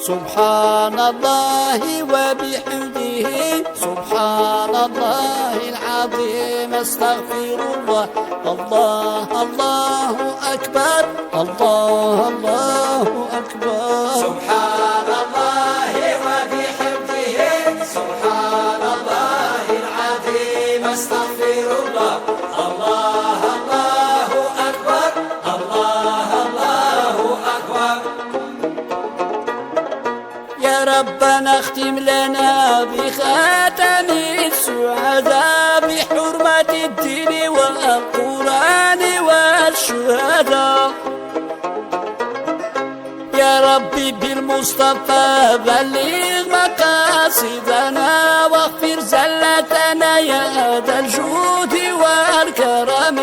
سبحان الله وبحمده سبحان الله العظيم استغفر الله الله الله أكبر الله الله أكبر سبحان الله وبحمده سبحان الله العظيم استغفر الله الله الله أكبر الله الله أكبر. يا ربنا اختم لنا بخاتم السعداء بحرمة الدين والقرآن والشهداء. يا ربي بالمصطفى بلغ مقاصدنا واغفر زلتنا يا ذا الجود والكرم.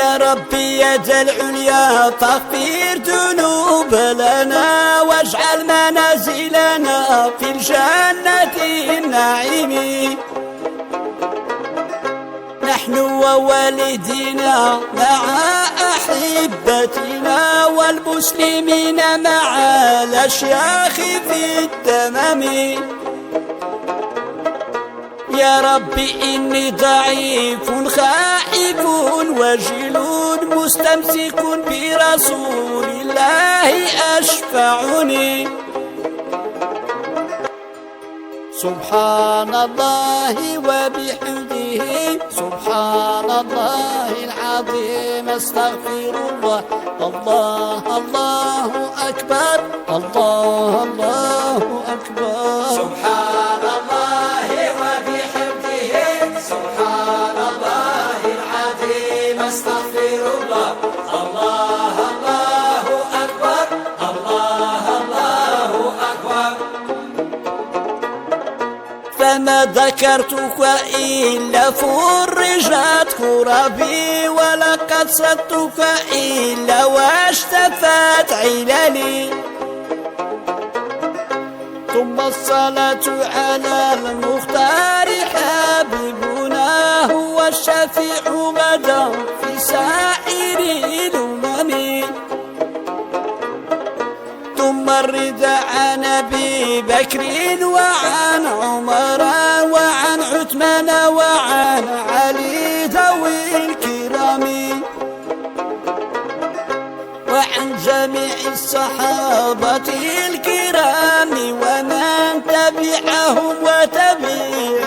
يا ربي يا ذا العليا فاغفر ذنوب لنا واجعل منازلنا في الجنة النعيم. نحن ووالدينا مع أحبتنا والمسلمين مع الأشياخ في التمام. يا ربي إني ضعيف خائف وجل مستمسك برسول الله أشفعني. سبحان الله وبحمده سبحان الله العظيم استغفر الله الله الله أكبر الله الله أكبر. سبحان الله وبحمده سبحان الله العظيم استغفر الله الله الله أكبر الله الله أكبر. فما ذكرتك إلا فرجت كربي ولقد صدتك إلا واشتفت عللي. ثم الصلاة على المختار حبيبنا هو الشفيع غدا في سائر الأمم. ثم الرضا عن أبي بكر وعن عمر وعن عثمان وعن علي ذوي الكرام وعن جميع الصحابة الكرام ومن تبعهم وتبع